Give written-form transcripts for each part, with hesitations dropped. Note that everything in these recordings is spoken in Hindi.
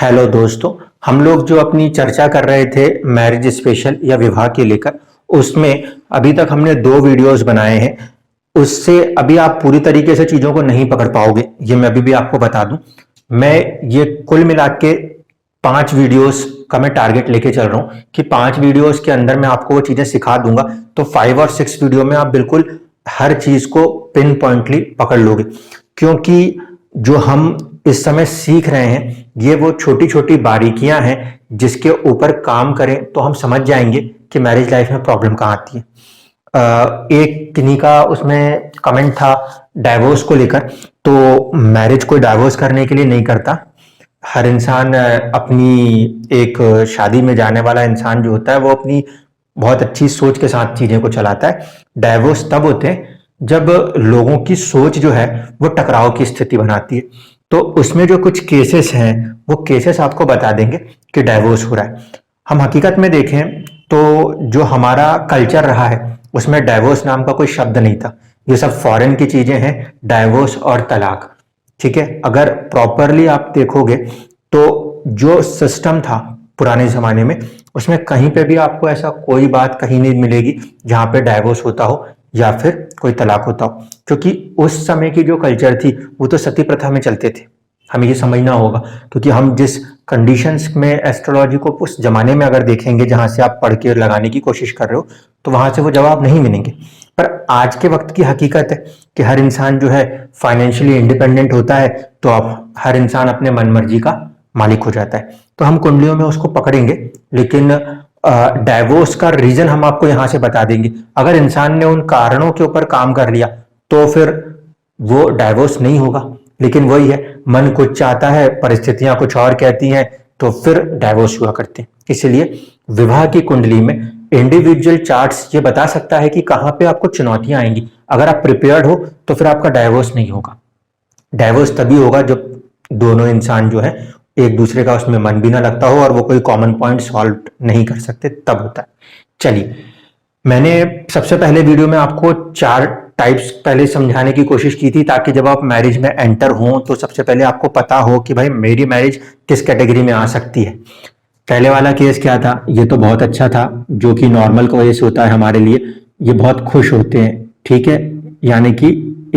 हेलो दोस्तों, हम लोग जो अपनी चर्चा कर रहे थे मैरिज स्पेशल या विवाह के लेकर, उसमें अभी तक हमने 2 वीडियोस बनाए हैं। उससे अभी आप पूरी तरीके से चीजों को नहीं पकड़ पाओगे, ये मैं अभी भी आपको बता दूं। मैं ये कुल मिला के 5 वीडियोस का मैं टारगेट लेके चल रहा हूं कि 5 वीडियोस के अंदर मैं आपको वो चीजें सिखा दूंगा। तो 5 और 6 वीडियो में आप बिल्कुल हर चीज को पिन पॉइंटली पकड़ लोगे, क्योंकि जो हम इस समय सीख रहे हैं ये वो छोटी छोटी बारीकियां हैं जिसके ऊपर काम करें तो हम समझ जाएंगे कि मैरिज लाइफ में प्रॉब्लम कहाँ आती है। एक किन्हीं का उसमें कमेंट था डाइवोर्स को लेकर। तो मैरिज को डाइवोर्स करने के लिए नहीं करता। हर इंसान अपनी एक शादी में जाने वाला इंसान जो होता है वो अपनी बहुत अच्छी सोच के साथ चीजें को चलाता है। डाइवोर्स तब होते हैं जब लोगों की सोच जो है वो टकराव की स्थिति बनाती है। तो उसमें जो कुछ केसेस हैं वो केसेस आपको बता देंगे कि डाइवोर्स हो रहा है। हम हकीकत में देखें तो जो हमारा कल्चर रहा है उसमें डाइवोर्स नाम का कोई शब्द नहीं था। ये सब फॉरेन की चीजें हैं, डाइवोर्स और तलाक। ठीक है, अगर प्रॉपरली आप देखोगे तो जो सिस्टम था पुराने जमाने में उसमें कहीं पे भी आपको ऐसा कोई बात कहीं नहीं मिलेगी जहां पे डाइवोर्स होता हो या फिर कोई तलाक होता हो, क्योंकि उस समय की जो कल्चर थी वो तो सती प्रथा में चलते थे। हमें ये समझना होगा, क्योंकि हम जिस कंडीशंस में एस्ट्रोलॉजी को उस जमाने में अगर देखेंगे जहां से आप पढ़ के लगाने की कोशिश कर रहे हो तो वहां से वो जवाब नहीं मिलेंगे। पर आज के वक्त की हकीकत है कि हर इंसान जो है फाइनेंशियली इंडिपेंडेंट होता है, तो अब हर इंसान अपने मन मर्जी का मालिक हो जाता है। तो हम कुंडलियों में उसको पकड़ेंगे, लेकिन डाइवोर्स का रीजन हम आपको यहां से बता देंगे। अगर इंसान ने उन कारणों के ऊपर काम कर लिया तो फिर वो डाइवोर्स नहीं होगा। लेकिन वही है, मन कुछ चाहता है, परिस्थितियां कुछ और कहती हैं, तो फिर डाइवोर्स हुआ करते हैं। इसलिए विवाह की कुंडली में इंडिविजुअल चार्ट्स ये बता सकता है कि कहां पे आपको चुनौतियां आएंगी। अगर आप प्रिपेयर्ड हो तो फिर आपका डाइवोर्स नहीं होगा। डाइवोर्स तभी होगा जब दोनों इंसान जो है एक दूसरे का उसमें मन भी ना लगता हो और वो कोई कॉमन पॉइंट सॉल्व नहीं कर सकते, तब होता है। चलिए, मैंने सबसे पहले वीडियो में आपको 4 टाइप्स पहले समझाने की कोशिश की थी, ताकि जब आप मैरिज में एंटर हो तो सबसे पहले आपको पता हो कि भाई मेरी मैरिज किस कैटेगरी में आ सकती है। पहले वाला केस क्या था, ये तो बहुत अच्छा था, जो कि नॉर्मल केस होता है हमारे लिए। ये बहुत खुश होते हैं, ठीक है, यानी कि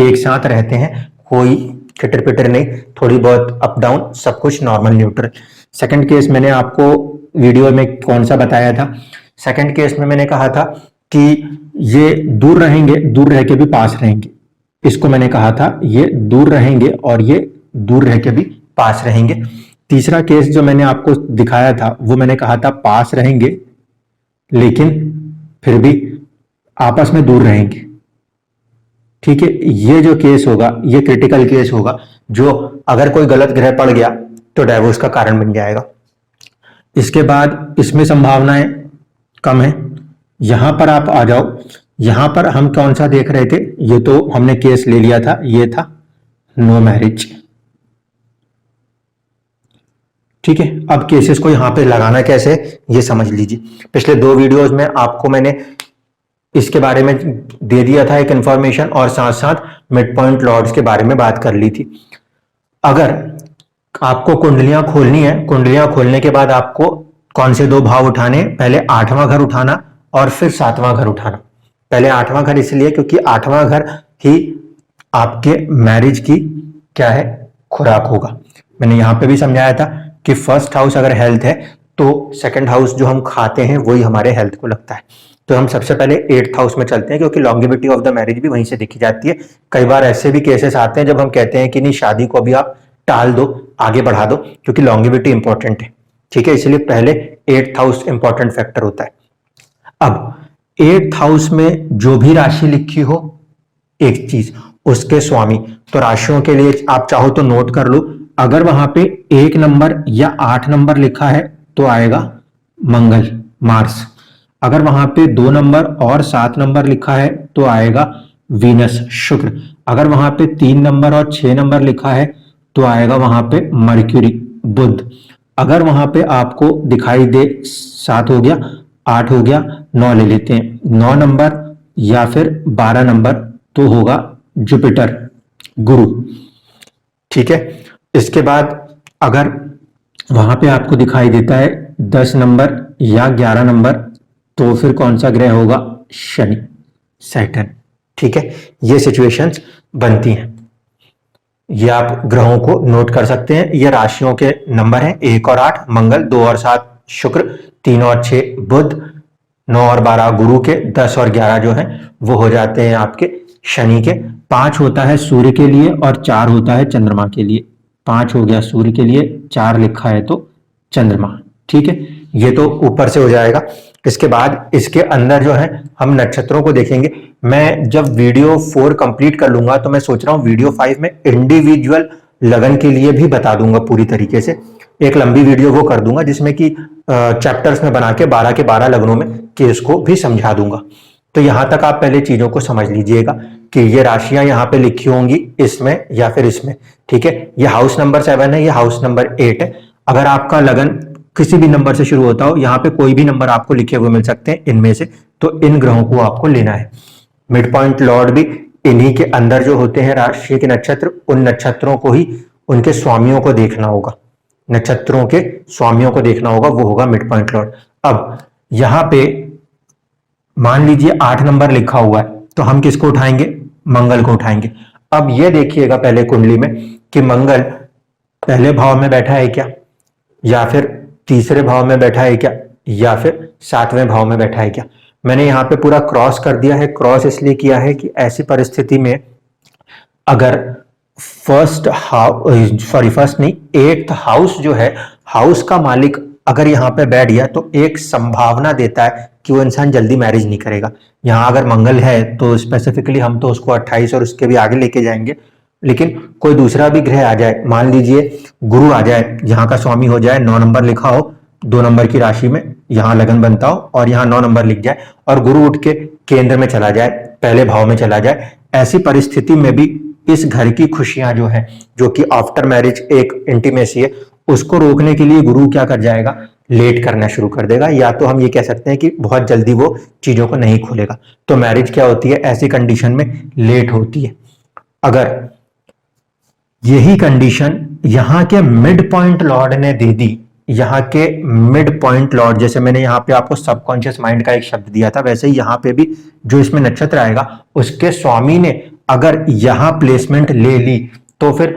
एक साथ रहते हैं, कोई खिटर पिटर नहीं, थोड़ी बहुत अप डाउन, सब कुछ नॉर्मल न्यूट्रल। सेकंड केस मैंने आपको वीडियो में कौन सा बताया था? सेकंड केस में मैंने कहा था कि ये दूर रहेंगे, दूर रह के भी पास रहेंगे। इसको मैंने कहा था ये दूर रहेंगे और ये दूर रह के भी पास रहेंगे। तीसरा केस जो मैंने आपको दिखाया था वो मैंने कहा था पास रहेंगे लेकिन फिर भी आपस में दूर रहेंगे। ठीक है, ये जो केस होगा ये क्रिटिकल केस होगा, जो अगर कोई गलत ग्रह पड़ गया तो डाइवोर्स का कारण बन जाएगा। इसके बाद इसमें संभावनाएं कम है। यहां पर आप आ जाओ, यहां पर हम कौन सा देख रहे थे? ये तो हमने केस ले लिया था, ये था नो मैरिज। ठीक है, अब केसेस को यहां पे लगाना कैसे ये समझ लीजिए। पिछले 2 वीडियोस में आपको मैंने इसके बारे में दे दिया था एक इंफॉर्मेशन, और साथ साथ मिड पॉइंट लॉर्ड्स के बारे में बात कर ली थी। अगर आपको कुंडलियां खोलनी है, कुंडलियां खोलने के बाद आपको कौन से 2 भाव उठाने? पहले 8वां घर उठाना और फिर 7वां घर उठाना। पहले 8वां घर इसलिए क्योंकि 8वां घर ही आपके मैरिज की क्या है, खुराक होगा। मैंने यहां पे भी समझाया था कि फर्स्ट हाउस अगर हेल्थ है तो सेकंड हाउस जो हम खाते हैं वही हमारे हेल्थ को लगता है। तो हम सबसे पहले 8th हाउस में चलते हैं, क्योंकि लॉन्गिविटी ऑफ द मैरिज भी वहीं से देखी जाती है। कई बार ऐसे भी केसेस आते हैं जब हम कहते हैं कि नहीं, शादी को अभी आप टाल दो, आगे बढ़ा दो, क्योंकि लॉन्गिविटी इंपॉर्टेंट है। ठीक है, इसलिए पहले 8th हाउस इंपॉर्टेंट फैक्टर होता है। अब 8th हाउस में जो भी राशि लिखी हो, एक चीज उसके स्वामी, तो राशियों के लिए आप चाहो तो नोट कर लो। अगर वहां पे 1 नंबर या 8 नंबर लिखा है तो आएगा मंगल, मार्स। अगर वहां पे 2 नंबर और 7 नंबर लिखा है तो आएगा वीनस, शुक्र। अगर वहां पे 3 नंबर और 6 नंबर लिखा है तो आएगा वहां पे मर्क्यूरी, बुध। अगर वहां पे आपको दिखाई दे 7 हो गया, 8 हो गया, 9 ले लेते हैं, 9 नंबर या फिर 12 नंबर तो होगा जुपिटर, गुरु। ठीक है, इसके बाद अगर वहां पे आपको दिखाई देता है 10 नंबर या 11 नंबर, तो फिर कौन सा ग्रह होगा? शनि, सैटर्न। ठीक है, ये सिचुएशंस बनती हैं। ये आप ग्रहों को नोट कर सकते हैं। ये राशियों के नंबर हैं, 1 और 8 मंगल, 2 और 7 शुक्र, 3 और 6 बुध, 9 और 12 गुरु के, 10 और 11 जो है वो हो जाते हैं आपके शनि के। 5 होता है सूर्य के लिए और 4 होता है चंद्रमा के लिए। 5 हो गया सूर्य के लिए, 4 लिखा है तो चंद्रमा। ठीक है, ये तो ऊपर से हो जाएगा। इसके बाद इसके अंदर जो है हम नक्षत्रों को देखेंगे। मैं जब वीडियो 4 कंप्लीट कर लूंगा तो मैं सोच रहा हूँ वीडियो 5 में इंडिविजुअल लगन के लिए भी बता दूंगा पूरी तरीके से। एक लंबी वीडियो वो कर दूंगा जिसमें कि चैप्टर्स में बना के 12 लगनों में केस को भी समझा दूंगा। तो यहां तक आप पहले चीजों को समझ लीजिएगा कि ये राशियां यहां पे लिखी होंगी इसमें या फिर इसमें। ठीक है, ये हाउस नंबर 7 है, ये हाउस नंबर 8 है। अगर आपका लगन किसी भी नंबर से शुरू होता हो, यहाँ पे कोई भी नंबर आपको लिखे हुए मिल सकते हैं इनमें से, तो इन ग्रहों को आपको लेना है। मिड पॉइंट लॉर्ड भी इन्हीं के अंदर जो होते हैं राशि के नक्षत्र, उन नक्षत्रों को ही उनके स्वामियों को देखना होगा। नक्षत्रों के स्वामियों को देखना होगा, वो होगा मिड पॉइंट लॉर्ड। अब यहां पे मान लीजिए 8 नंबर लिखा हुआ है, तो हम किसको उठाएंगे? मंगल को उठाएंगे। अब ये देखिएगा पहले कुंडली में कि मंगल पहले भाव में बैठा है क्या, या फिर तीसरे भाव में बैठा है क्या, या फिर 7वें भाव में बैठा है क्या। मैंने यहाँ पे पूरा क्रॉस कर दिया है। क्रॉस इसलिए किया है कि ऐसी परिस्थिति में अगर फर्स्ट नहीं, 8th हाउस जो है, हाउस का मालिक अगर यहाँ पे बैठ गया तो एक संभावना देता है कि वो इंसान जल्दी मैरिज नहीं करेगा। यहाँ अगर मंगल है तो स्पेसिफिकली हम तो उसको 28 और उसके भी आगे लेके जाएंगे, लेकिन कोई दूसरा भी ग्रह आ जाए, मान लीजिए गुरु आ जाए, यहाँ का स्वामी हो जाए, 9 नंबर लिखा हो 2 नंबर की राशि में, यहाँ लगन बनता हो और यहाँ 9 नंबर लिख जाए और गुरु उठ के केंद्र में चला जाए, पहले भाव में चला जाए, ऐसी परिस्थिति में भी इस घर की खुशियां जो है, जो कि आफ्टर मैरिज एक इंटीमेसी है, उसको रोकने के लिए गुरु क्या कर जाएगा? लेट करना शुरू कर देगा, या तो हम ये कह सकते हैं कि बहुत जल्दी वो चीजों को नहीं खोलेगा। तो मैरिज क्या होती है ऐसी कंडीशन में? लेट होती है। अगर यही कंडीशन यहां के मिड पॉइंट लॉर्ड ने दे दी, यहाँ के मिड पॉइंट लॉर्ड, जैसे मैंने यहाँ पे आपको सबकॉन्शियस माइंड का एक शब्द दिया था, वैसे ही यहाँ पे भी जो इसमें नक्षत्र आएगा उसके स्वामी ने अगर यहाँ प्लेसमेंट ले ली, तो फिर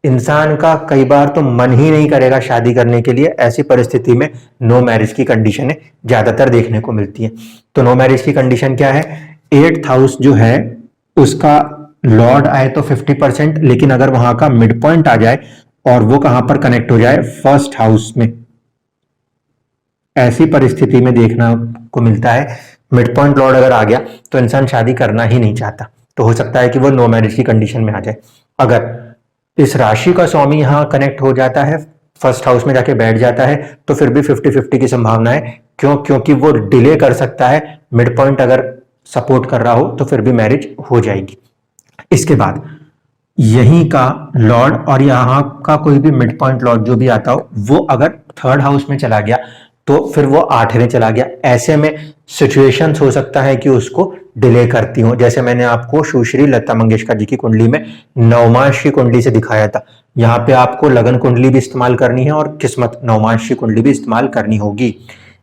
इंसान का कई बार तो मन ही नहीं करेगा शादी करने के लिए। ऐसी परिस्थिति में नो मैरिज की कंडीशन ज्यादातर देखने को मिलती है। तो नो मैरिज की कंडीशन क्या है? 8th हाउस जो है उसका लॉर्ड आए तो 50%, लेकिन अगर वहां का मिड पॉइंट आ जाए और वो कहां पर कनेक्ट हो जाए? 1st हाउस में। ऐसी परिस्थिति में देखना को मिलता है मिड पॉइंट लॉर्ड अगर आ गया तो इंसान शादी करना ही नहीं चाहता, तो हो सकता है कि वो नो मैरिज की कंडीशन में आ जाए। अगर इस राशि का स्वामी यहां कनेक्ट हो जाता है, 1st हाउस में जाके बैठ जाता है, तो फिर भी 50-50 की संभावना है। क्यों? क्योंकि वो डिले कर सकता है। मिड पॉइंट अगर सपोर्ट कर रहा हो तो फिर भी मैरिज हो जाएगी। इसके बाद यहीं का लॉर्ड और यहां का कोई भी मिड पॉइंट लॉर्ड जो भी आता हो, वो अगर 3rd हाउस में चला गया तो फिर वो 8वें चला गया। ऐसे में सिचुएशंस हो सकता है कि उसको डिले करती हो। जैसे मैंने आपको सुश्री लता मंगेशकर जी की कुंडली में नवमांश की कुंडली से दिखाया था, यहाँ पे आपको लगन कुंडली भी इस्तेमाल करनी है और किस्मत नवमांश की कुंडली भी इस्तेमाल करनी होगी।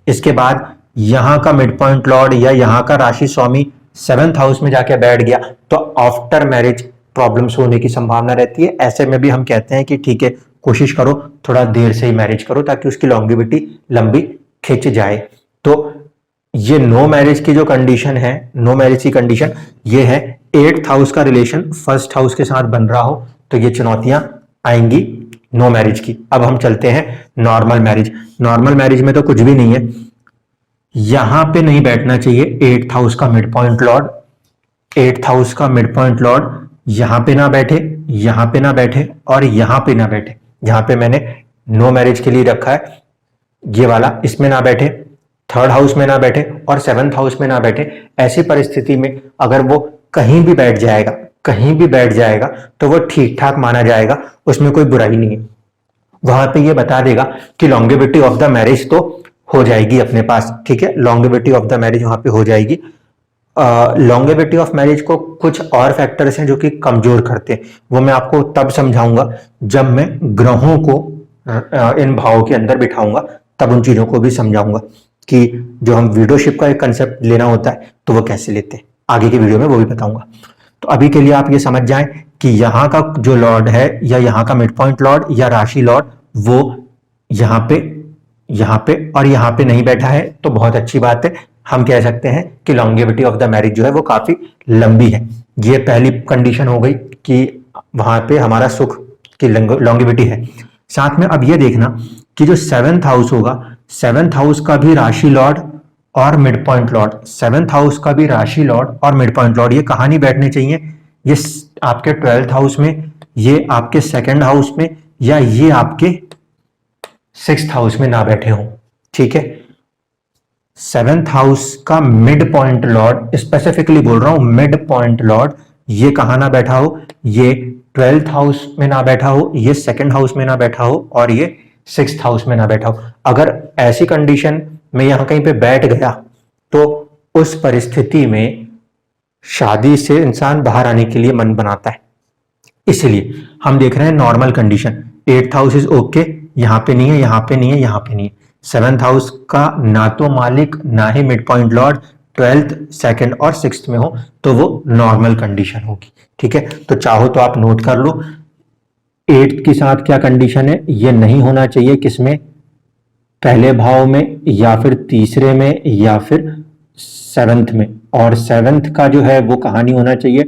इसके बाद यहाँ का मिड पॉइंट लॉर्ड या यहाँ का राशि स्वामी 7th हाउस में जाके बैठ गया तो आफ्टर मैरिज प्रॉब्लम्स होने की संभावना रहती है। ऐसे में भी हम कहते हैं कि ठीक है, कोशिश करो थोड़ा देर से ही मैरिज करो ताकि उसकी लॉन्गिविटी लंबी खिंच जाए। तो ये नो मैरिज की जो कंडीशन है, नो मैरिज की कंडीशन ये है 8th हाउस का रिलेशन 1st हाउस के साथ बन रहा हो तो ये चुनौतियां आएंगी नो मैरिज की। अब हम चलते हैं नॉर्मल मैरिज। नॉर्मल मैरिज में तो कुछ भी नहीं है, यहां पे नहीं बैठना चाहिए 8th हाउस का mid point Lord. 8th house का मिड पॉइंट लॉर्ड यहां पे ना बैठे, यहां पे ना बैठे और यहां पे ना बैठे। यहां पे मैंने नो मैरिज के लिए रखा है ये वाला, इसमें ना बैठे, 3rd हाउस में ना बैठे और 7th हाउस में ना बैठे। ऐसी परिस्थिति में अगर वो कहीं भी बैठ जाएगा, कहीं भी बैठ जाएगा तो वो ठीक ठाक माना जाएगा, उसमें कोई बुराई नहीं है। वहां पे ये बता देगा कि लॉन्गेविटी ऑफ द मैरिज तो हो जाएगी अपने पास। ठीक है, लॉन्गेविटी ऑफ द मैरिज वहां पे हो जाएगी। लॉन्गेविटी ऑफ मैरिज को कुछ और फैक्टर्स हैं जो कि कमजोर करते हैं, वो मैं आपको तब समझाऊंगा जब मैं ग्रहों को इन भावों के अंदर बिठाऊंगा, तब उन चीजों को भी समझाऊंगा कि जो हम वीडियोशिप का एक कंसेप्ट लेना होता है तो वो कैसे लेते हैं। आगे की वीडियो में वो भी बताऊंगा। तो अभी के लिए आप ये समझ जाएं कि यहाँ का जो लॉर्ड है या यहाँ का मिड पॉइंट लॉर्ड या राशि लॉर्ड वो यहाँ पे और यहाँ पे नहीं बैठा है, तो बहुत अच्छी बात है। हम कह सकते हैं कि लॉन्गेविटी ऑफ द मैरिज जो है वो काफी लंबी है। ये पहली कंडीशन हो गई कि वहां पे हमारा सुख की लॉन्गेविटी है। साथ में अब ये देखना कि जो 7th हाउस होगा, 7th हाउस का भी राशि लॉर्ड और mid point Lord, 7th house का भी राशि लॉर्ड और मिड पॉइंट लॉर्ड, ये कहां नहीं बैठने चाहिए? ये आपके 12th हाउस में, ये आपके 2nd हाउस में, या ये आपके 6th हाउस में ना बैठे हो। ठीक है, 7th हाउस का मिड पॉइंट लॉर्ड, स्पेसिफिकली बोल रहा हूं मिड पॉइंट लॉर्ड, ये कहां ना बैठा हो? ये 12th हाउस में ना बैठा हो, ये 2nd हाउस में ना बैठा हो, और ये 6th हाउस में ना बैठा हो। अगर ऐसी कंडीशन में यहां कहीं पे बैठ गया तो उस परिस्थिति में शादी से इंसान बाहर आने के लिए मन बनाता है। इसलिए हम देख रहे हैं normal condition, 8th house is okay, यहां पे नहीं है, यहां पे नहीं है, यहां पे नहीं है। 7th हाउस का ना तो मालिक ना ही mid point Lord 12th, 2nd और 6th में हो तो वो नॉर्मल कंडीशन होगी। ठीक है, तो चाहो तो आप नोट कर लो 8th के साथ क्या कंडीशन है। ये नहीं होना चाहिए किसमें? पहले भाव में, या फिर तीसरे में, या फिर 7th में। और 7th का जो है वो कहां नहीं होना चाहिए?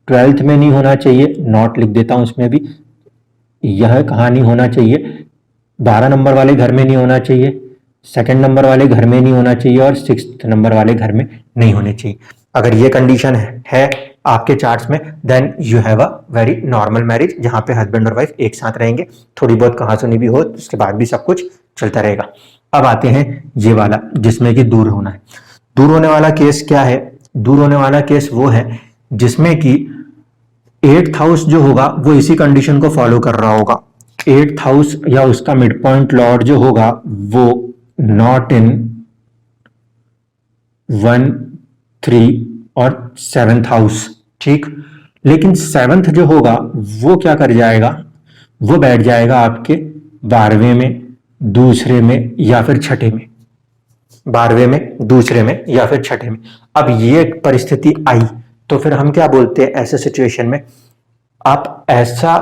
12th में नहीं होना चाहिए, नॉट लिख देता हूं इसमें भी। यह कहां नहीं होना चाहिए? 12 नंबर वाले घर में नहीं होना चाहिए, 2nd नंबर वाले घर में नहीं होना चाहिए, और 6th नंबर वाले घर में नहीं होने चाहिए। अगर ये कंडीशन है आपके चार्ट्स में, then you have a very normal marriage, जहां पे हस्बैंड और वाइफ एक साथ रहेंगे। थोड़ी बहुत कहा सुनी भी हो, उसके बाद भी सब कुछ चलता रहेगा। अब आते हैं ये वाला जिसमें कि दूर होना है। दूर होने वाला केस क्या है? दूर होने वाला केस वो है जिसमें कि 8th हाउस जो होगा वो इसी कंडीशन को फॉलो कर रहा होगा। 8th हाउस या उसका मिड पॉइंट लॉर्ड जो होगा वो नॉट इन 1, 3 और 7th हाउस। ठीक, लेकिन 7th जो होगा वो क्या कर जाएगा? वो बैठ जाएगा आपके 12वें में, दूसरे में, या फिर छठे में। 12वें में, दूसरे में, या फिर छठे में। अब ये परिस्थिति आई तो फिर हम क्या बोलते हैं ऐसे सिचुएशन में? आप ऐसा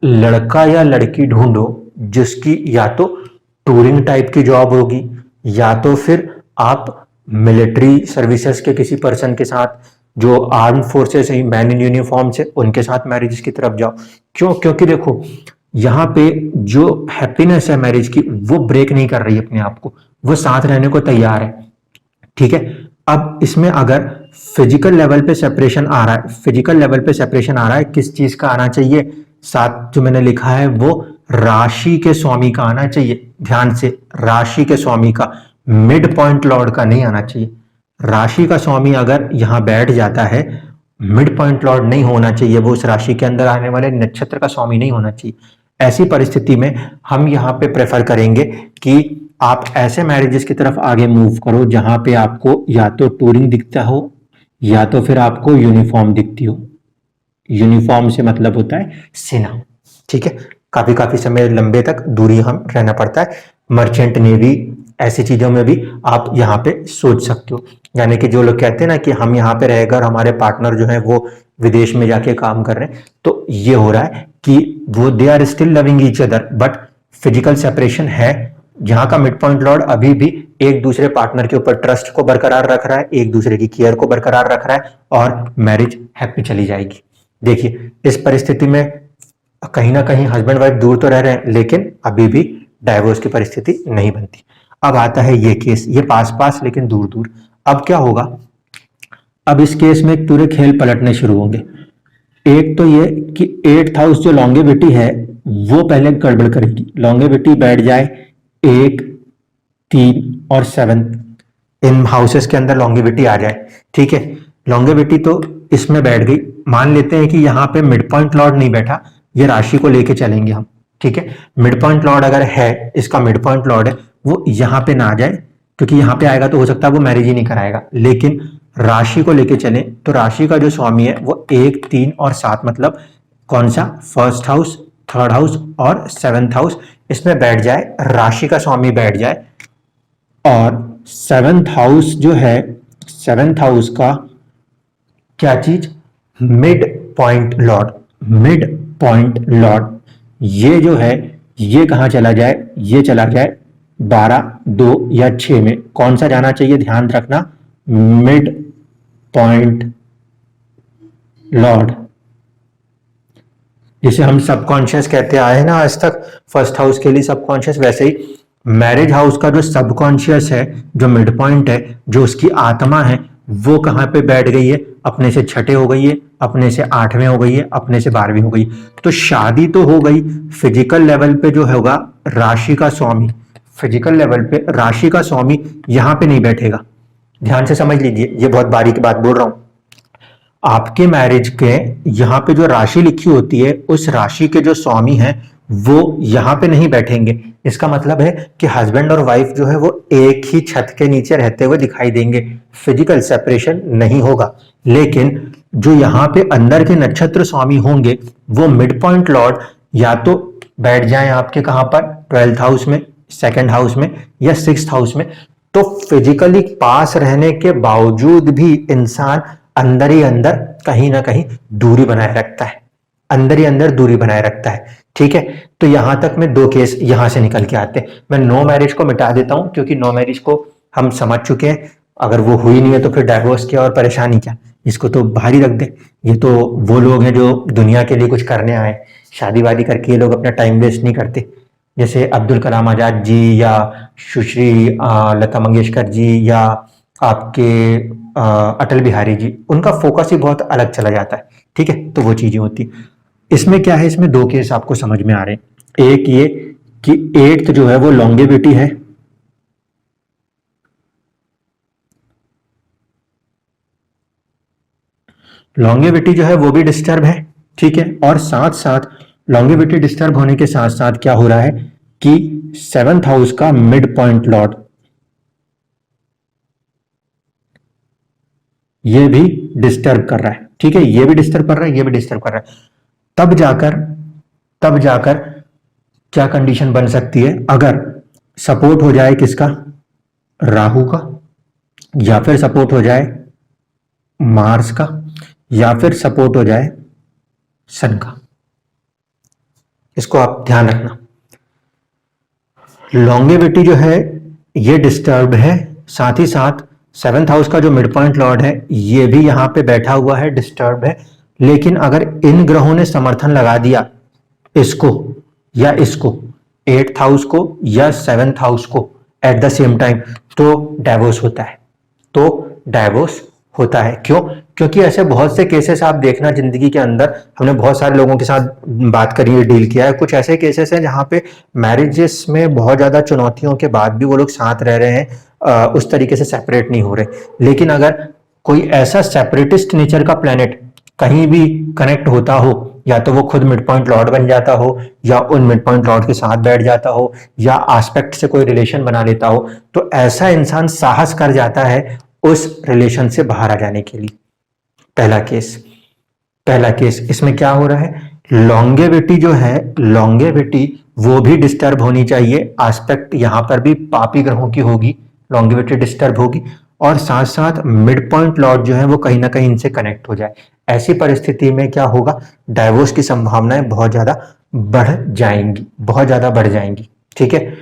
लड़का या लड़की ढूंढो जिसकी या तो टूरिंग टाइप की जॉब होगी, या तो फिर आप मिलिट्री सर्विसेज के किसी पर्सन के साथ जो आर्म फोर्सेस है, मैन इन यूनिफॉर्म से, उनके साथ मैरिज की तरफ जाओ। क्यों? क्योंकि देखो यहाँ पे जो हैप्पीनेस है मैरिज की वो ब्रेक नहीं कर रही है अपने आप को, वो साथ रहने को तैयार है। ठीक है, अब इसमें अगर फिजिकल लेवल पे सेपरेशन आ रहा है, फिजिकल लेवल पे सेपरेशन आ रहा है, किस चीज का आना चाहिए? साथ जो मैंने लिखा है वो राशि के स्वामी का आना चाहिए। ध्यान से, राशि के स्वामी का, मिड पॉइंट लॉर्ड का नहीं आना चाहिए। राशि का स्वामी अगर यहां बैठ जाता है, मिड पॉइंट लॉर्ड नहीं होना चाहिए, वो उस राशि के अंदर आने वाले नक्षत्र का स्वामी नहीं होना चाहिए। ऐसी परिस्थिति में हम यहाँ पे प्रेफर करेंगे कि आप ऐसे मैरिजेस की तरफ आगे मूव करो जहां पे आपको या तो टूरिंग दिखता हो या तो फिर आपको यूनिफॉर्म दिखती हो। यूनिफॉर्म से मतलब होता है सेना। ठीक है, काफी समय लंबे तक दूरी हम रहना पड़ता है। मर्चेंट नेवी, ऐसी चीजों में भी आप यहाँ पे सोच सकते हो। यानी कि जो लोग कहते हैं ना कि हम यहाँ पे रहकर हमारे पार्टनर जो है वो विदेश में जाके काम कर रहे हैं, तो ये हो रहा है कि वो they are still loving each other but physical separation है। यहाँ का मिड पॉइंट लॉर्ड अभी भी एक दूसरे पार्टनर के ऊपर ट्रस्ट को बरकरार रख रहा है, एक दूसरे की केयर को बरकरार रख रहा है, और मैरिज हैप्पी चली जाएगी। देखिए, इस परिस्थिति में कहीं ना कहीं हस्बैंड वाइफ दूर तो रह रहे हैं, लेकिन अभी भी डाइवोर्स की परिस्थिति नहीं बनती। अब आता है ये केस, ये पास पास लेकिन दूर दूर। अब क्या होगा? अब इस केस में पूरे खेल पलटने शुरू होंगे। एक तो ये कि 8th हाउस जो लॉन्गेविटी है वो पहले गड़बड़ करेगी। लॉन्गेविटी बैठ जाए 1, 3 और 7, इन हाउसेस के अंदर लॉन्गेविटी आ जाए। ठीक है, लॉन्गेविटी तो इसमें बैठ गई। मान लेते हैं कि यहाँ पे मिड पॉइंट लॉर्ड नहीं बैठा, ये राशि को लेके चलेंगे हम। ठीक है, मिड पॉइंट लॉर्ड अगर है, इसका मिड पॉइंट लॉर्ड है, वो यहाँ पे ना आ जाए, क्योंकि यहाँ पे आएगा तो हो सकता है वो मैरिज ही नहीं कराएगा। लेकिन राशि को लेके चले तो राशि का जो स्वामी है वो 1, 3 और 7, मतलब कौन सा? 1st हाउस, 3rd हाउस और 7th हाउस, इसमें बैठ जाए, राशि का स्वामी बैठ जाए, और 7th हाउस जो है, 7th हाउस का क्या चीज, mid point Lord, mid point Lord, ये जो है ये कहां चला जाए, ये चला जाए 12, 2 या 6 में। कौन सा जाना चाहिए, ध्यान रखना, मिड पॉइंट लॉर्ड, जिसे हम सबकॉन्शियस कहते आए हैं ना आज तक, फर्स्ट हाउस के लिए सबकॉन्शियस, वैसे ही मैरिज हाउस का जो सबकॉन्शियस है, जो मिड पॉइंट है, जो उसकी आत्मा है, वो कहां पे बैठ गई है, अपने से छठे हो गई है, अपने से 8वें हो गई है, अपने से 12वीं हो गई। तो शादी तो हो गई, फिजिकल लेवल पे जो होगा राशि का स्वामी, फिजिकल लेवल पे राशि का स्वामी यहां पे नहीं बैठेगा। ध्यान से समझ लीजिए, ये बहुत बारीक बात बोल रहा हूं। आपके मैरिज के यहाँ पे जो राशि लिखी होती है, उस राशि के जो स्वामी हैं वो यहाँ पे नहीं बैठेंगे। इसका मतलब है कि हस्बैंड और वाइफ जो है वो एक ही छत के नीचे रहते हुए दिखाई देंगे, फिजिकल सेपरेशन नहीं होगा। लेकिन जो यहाँ पे अंदर के नक्षत्र स्वामी होंगे वो मिड पॉइंट लॉर्ड या तो बैठ जाएं आपके कहां पर, 12th हाउस में, 2nd हाउस में, या 6th हाउस में। तो फिजिकली पास रहने के बावजूद भी इंसान अंदर ही अंदर कहीं ना कहीं दूरी बनाए रखता है, अंदर ही अंदर दूरी बनाए रखता है। ठीक है, तो यहां तक में 2 केस यहां से निकल के आते हैं। मैं नो मैरिज को मिटा देता हूं क्योंकि नो मैरिज को हम समझ चुके हैं, अगर वो हुई नहीं है तो फिर डाइवोर्स क्या और परेशानी क्या, इसको तो बाहर ही रख दे। ये तो वो लोग हैं जो दुनिया के लिए कुछ करने आए, शादी वादी करके ये लोग अपना टाइम वेस्ट नहीं करते। जैसे अब्दुल कलाम आजाद जी या सुश्री लता मंगेशकर जी या आपके अटल बिहारी जी, उनका फोकस ही बहुत अलग चला जाता है। ठीक है, तो वो चीजें होती। इसमें क्या है, इसमें 2 केस आपको समझ में आ रहे हैं। एक ये कि 8th जो है वो लॉन्गेविटी है, लॉन्गेविटी जो है वो भी डिस्टर्ब है। ठीक है, और साथ साथ लॉन्गेविटी डिस्टर्ब होने के साथ साथ क्या हो रहा है कि 7th हाउस का मिड पॉइंट लॉर्ड ये भी डिस्टर्ब कर रहा है। ठीक है, ये भी डिस्टर्ब कर रहा है, ये भी डिस्टर्ब कर रहा है। तब जाकर क्या कंडीशन बन सकती है, अगर सपोर्ट हो जाए किसका, राहु का, या फिर सपोर्ट हो जाए मार्स का, या फिर सपोर्ट हो जाए सन का। इसको आप ध्यान रखना। लॉन्गेविटी जो है ये डिस्टर्ब है, साथ ही साथ 7th हाउस का जो मिड पॉइंट लॉर्ड है ये भी यहां पे बैठा हुआ है, डिस्टर्ब है। लेकिन अगर इन ग्रहों ने समर्थन लगा दिया इसको या इसको, 8th हाउस को या 7th हाउस को एट द सेम टाइम, तो डाइवोर्स होता है, तो डाइवोर्स होता है। क्यों? क्योंकि ऐसे बहुत से केसेस आप देखना जिंदगी के अंदर, हमने बहुत सारे लोगों के साथ बात करी है, डील किया है। कुछ ऐसे केसेस हैं जहां पे मैरिजेस में बहुत ज्यादा चुनौतियों के बाद भी वो लोग साथ रह रहे हैं, उस तरीके से सेपरेट नहीं हो रहे। लेकिन अगर कोई ऐसा सेपरेटिस्ट नेचर का प्लेनेट कहीं भी कनेक्ट होता हो, या तो वो खुद मिड पॉइंट लॉर्ड बन जाता हो, या उन मिड पॉइंट लॉर्ड के साथ बैठ जाता हो, या आस्पेक्ट से कोई रिलेशन बना लेता हो, तो ऐसा इंसान साहस कर जाता है उस रिलेशन से बाहर आ जाने के लिए। पहला केस इसमें क्या हो रहा है, लॉन्गेविटी जो है, लॉन्गेविटी वो भी डिस्टर्ब होनी चाहिए। आस्पेक्ट यहां पर भी पापी ग्रहों की होगी, लॉन्गेविटी डिस्टर्ब होगी, और साथ साथ मिड पॉइंट लॉर्ड जो है वो कहीं ना कहीं इनसे कनेक्ट हो जाए। ऐसी परिस्थिति में क्या होगा, डाइवोर्स की संभावनाएं बहुत ज्यादा बढ़ जाएंगी, बहुत ज्यादा बढ़ जाएंगी। ठीक है,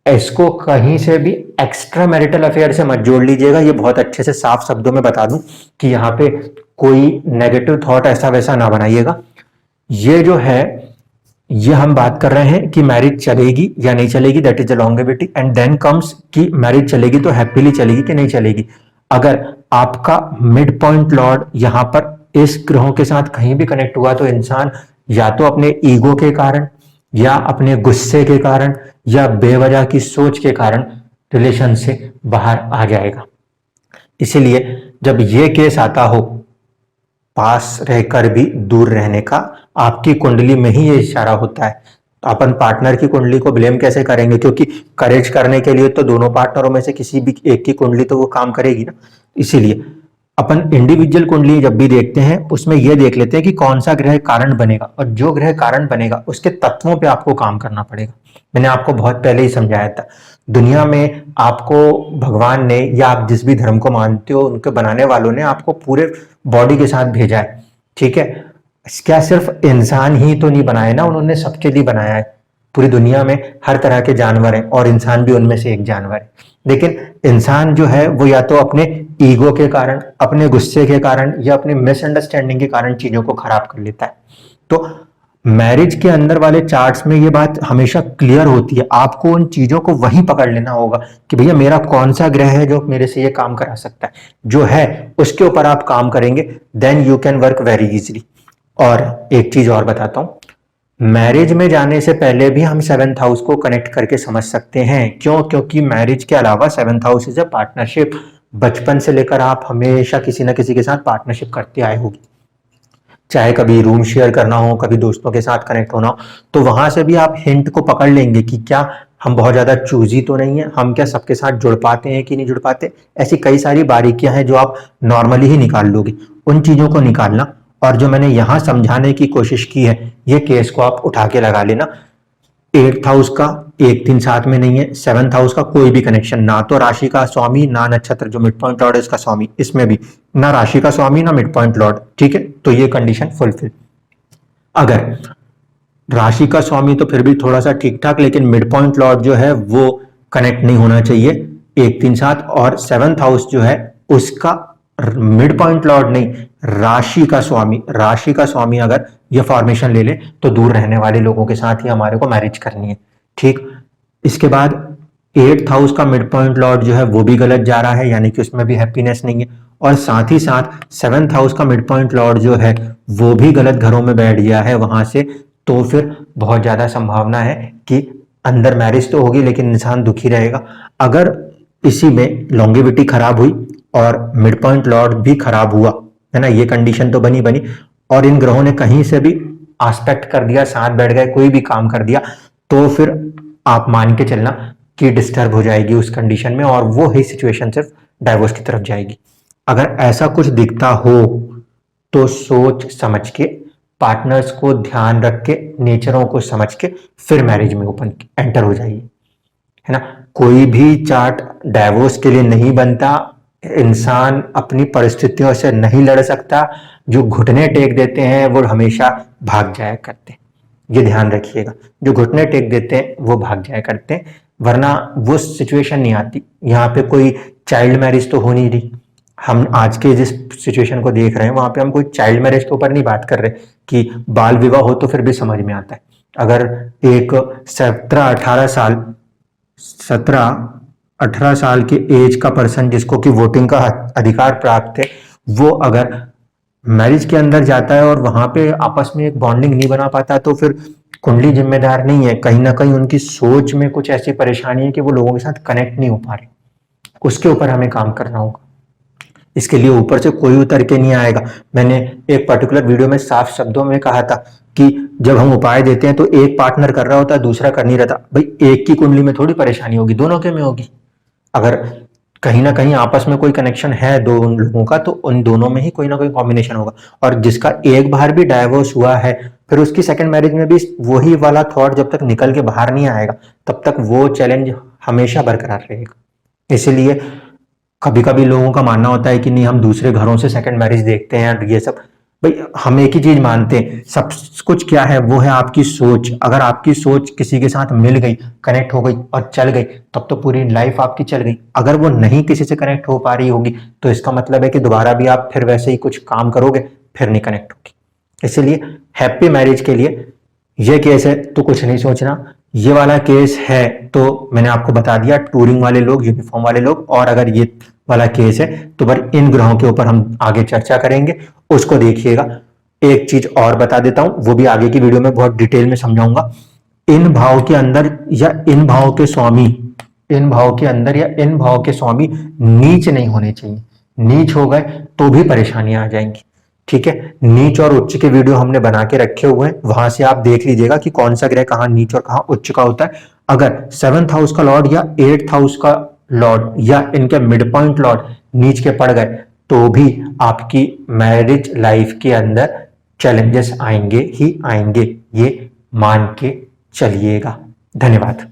इसको कहीं से भी एक्स्ट्रा मैरिटल अफेयर से मत जोड़ लीजिएगा। ये बहुत अच्छे से साफ शब्दों में बता दूं कि यहाँ पे कोई नेगेटिव थॉट ऐसा वैसा ना बनाइएगा। ये जो है, ये हम बात कर रहे हैं कि मैरिज चलेगी या नहीं चलेगी, that is the longevity. And then comes कि मैरिज चलेगी तो हैप्पीली चलेगी कि नहीं चलेगी। अगर आपका मिड पॉइंट लॉर्ड यहाँ पर इस ग्रहों के साथ कहीं भी कनेक्ट हुआ तो इंसान या तो अपने ईगो के कारण, या अपने गुस्से के कारण, या बेवजह की सोच के कारण रिलेशन से बाहर आ जाएगा। इसीलिए जब ये केस आता हो, पास रहकर भी दूर रहने का, आपकी कुंडली में ही ये इशारा होता है। तो अपन पार्टनर की कुंडली को ब्लेम कैसे करेंगे, क्योंकि करेज करने के लिए तो दोनों पार्टनरों में से किसी भी एक की कुंडली तो वो काम करेगी ना। इसीलिए अपन इंडिविजुअल कुंडली जब भी देखते हैं उसमें यह देख लेते हैं कि कौन सा ग्रह कारण बनेगा, और जो ग्रह कारण बनेगा उसके तत्वों पे आपको काम करना पड़ेगा। मैंने आपको बहुत पहले ही समझाया था, दुनिया में आपको भगवान ने या आप जिस भी धर्म को मानते हो उनके बनाने वालों ने आपको पूरे बॉडी के साथ भेजा है। ठीक है, क्या सिर्फ इंसान ही तो नहीं बनाए ना, उन्होंने सबके लिए बनाया है। पूरी दुनिया में हर तरह के जानवर हैं और इंसान भी उनमें से एक जानवर है। लेकिन इंसान जो है वो या तो अपने ईगो के कारण, अपने गुस्से के कारण या अपनी मिसअंडरस्टैंडिंग के कारण चीजों को खराब कर लेता है। तो मैरिज के अंदर वाले चार्ट्स में ये बात हमेशा क्लियर होती है, आपको उन चीजों को वहीं पकड़ लेना होगा कि भैया मेरा कौन सा ग्रह है जो मेरे से ये काम करा सकता है, जो है उसके ऊपर आप काम करेंगे, then you can work very easily. और एक चीज और बताता हूं, मैरिज में जाने से पहले भी हम सेवेंथ हाउस को कनेक्ट करके समझ सकते हैं। क्यों? क्योंकि मैरिज के अलावा seventh house is a partnership. बचपन से लेकर आप हमेशा किसी ना किसी के साथ पार्टनरशिप करते आए होगी, चाहे कभी रूम शेयर करना हो, कभी दोस्तों के साथ कनेक्ट होना हो, तो वहां से भी आप हिंट को पकड़ लेंगे कि क्या हम बहुत ज्यादा चूजी तो नहीं है, हम क्या सबके साथ जुड़ पाते हैं कि नहीं जुड़ पाते। ऐसी कई सारी बारीकियां हैं जो आप नॉर्मली ही निकाल लोगे, उन चीजों को निकालना। और जो मैंने यहां समझाने की कोशिश की है, ये केस को आप उठा के लगा लेना। 8th हाउस का 1 3 साथ में नहीं है, 7th हाउस का कोई भी कनेक्शन, ना तो राशि का स्वामी ना नक्षत्र जो मिड पॉइंट लॉर्ड है इसका स्वामी, इसमें भी ना राशि का स्वामी ना मिड पॉइंट लॉर्ड। ठीक है, तो ये कंडीशन फुलफिल। अगर राशि का स्वामी तो फिर भी थोड़ा सा ठीक ठाक, लेकिन मिड पॉइंट लॉर्ड जो है वो कनेक्ट नहीं होना चाहिए 1 3 7। और 7th हाउस जो है उसका मिड पॉइंट लॉर्ड नहीं, राशि का स्वामी, राशि का स्वामी अगर ये फॉर्मेशन ले ले तो दूर रहने वाले लोगों के साथ ही हमारे को मैरिज करनी है। ठीक, इसके बाद 8th हाउस का मिड पॉइंट लॉर्ड जो है वो भी गलत जा रहा है, यानी कि उसमें भी हैप्पीनेस नहीं है। और साथ ही साथ 7th हाउस का मिड पॉइंट लॉर्ड जो है वो भी गलत घरों में बैठ गया है वहां से, तो फिर बहुत ज्यादा संभावना है कि अंदर मैरिज तो होगी लेकिन इंसान दुखी रहेगा। अगर इसी में लॉन्गेविटी खराब हुई और मिड पॉइंट लॉर्ड भी खराब हुआ है ना, ये कंडीशन तो बनी बनी, और इन ग्रहों ने कहीं से भी आस्पेक्ट कर दिया, साथ बैठ गए, कोई भी काम कर दिया, तो फिर आप मान के चलना कि डिस्टर्ब हो जाएगी उस कंडीशन में, और वो ही सिचुएशन सिर्फ डाइवोर्स की तरफ जाएगी। अगर ऐसा कुछ दिखता हो तो सोच समझ के, पार्टनर्स को ध्यान रख के, नेचरों को समझ के फिर मैरिज में ओपन एंटर हो जाइए, है ना। कोई भी चार्ट डाइवोर्स के लिए नहीं बनता, इंसान अपनी परिस्थितियों से नहीं लड़ सकता, जो घुटने टेक देते हैं वो हमेशा भाग जाया करते हैं, ये ध्यान रखिएगा। जो घुटने टेक देते हैं वो भाग जाया करते हैं, वरना वो सिचुएशन नहीं आती। यहाँ पे कोई चाइल्ड मैरिज तो हो नहीं रही, हम आज के जिस सिचुएशन को देख रहे हैं वहां पे हम कोई चाइल्ड मैरिज के ऊपर नहीं बात कर रहे कि बाल विवाह हो तो फिर भी समझ में आता है। अगर एक 17-18 साल के एज का पर्सन जिसको कि वोटिंग का अधिकार प्राप्त है, वो अगर मैरिज के अंदर जाता है और वहां पे आपस में एक बॉन्डिंग नहीं बना पाता, तो फिर कुंडली जिम्मेदार नहीं है, कहीं ना कहीं उनकी सोच में कुछ ऐसी परेशानी है कि वो लोगों के साथ कनेक्ट नहीं हो पा रहे। उसके ऊपर हमें काम करना होगा, इसके लिए ऊपर से कोई उतर के नहीं आएगा। मैंने एक पर्टिकुलर वीडियो में साफ शब्दों में कहा था कि जब हम उपाय देते हैं तो एक पार्टनर कर रहा होता है, दूसरा कर नहीं रहता। भाई एक की कुंडली में थोड़ी परेशानी होगी, दोनों के में होगी। अगर कहीं ना कहीं आपस में कोई कनेक्शन है दो उन लोगों का, तो उन दोनों में ही कोई ना कोई कॉम्बिनेशन होगा। और जिसका एक बार भी डाइवोर्स हुआ है, फिर उसकी सेकंड मैरिज में भी वही वाला थॉट जब तक निकल के बाहर नहीं आएगा, तब तक वो चैलेंज हमेशा बरकरार रहेगा। इसलिए कभी कभी लोगों का मानना होता है कि नहीं हम दूसरे घरों से सेकंड मैरिज देखते हैं और ये सब। भाई हम एक ही चीज मानते हैं, सब कुछ क्या है, वो है आपकी सोच। अगर आपकी सोच किसी के साथ मिल गई, कनेक्ट हो गई और चल गई, तब तो पूरी लाइफ आपकी चल गई। अगर वो नहीं किसी से कनेक्ट हो पा रही होगी, तो इसका मतलब है कि दोबारा भी आप फिर वैसे ही कुछ काम करोगे, फिर नहीं कनेक्ट होगी। इसलिए हैप्पी मैरिज के लिए ये केस है तो कुछ नहीं सोचना, ये वाला केस है तो मैंने आपको बता दिया, टूरिंग वाले लोग, यूनिफॉर्म वाले लोग। और अगर ये वाला केस है तो पर इन ग्रहों के ऊपर हम आगे चर्चा करेंगे, उसको देखिएगा। एक चीज और बता देता हूं, वो भी आगे की वीडियो में बहुत डिटेल में समझाऊंगा। इन भाव के अंदर या इन भाव के स्वामी, इन भाव के अंदर या इन भाव के स्वामी नीच नहीं होने चाहिए। नीच हो गए तो भी परेशानियां आ जाएंगी। ठीक है, नीच और उच्च के वीडियो हमने बना के रखे हुए हैं, वहां से आप देख लीजिएगा कि कौन सा ग्रह कहाँ नीच और कहाँ उच्च का होता है। अगर 7th हाउस का लॉर्ड या 8th हाउस का लॉर्ड या इनके मिड पॉइंट लॉर्ड नीच के पड़ गए, तो भी आपकी मैरिज लाइफ के अंदर चैलेंजेस आएंगे ही आएंगे, ये मान के चलिएगा। धन्यवाद।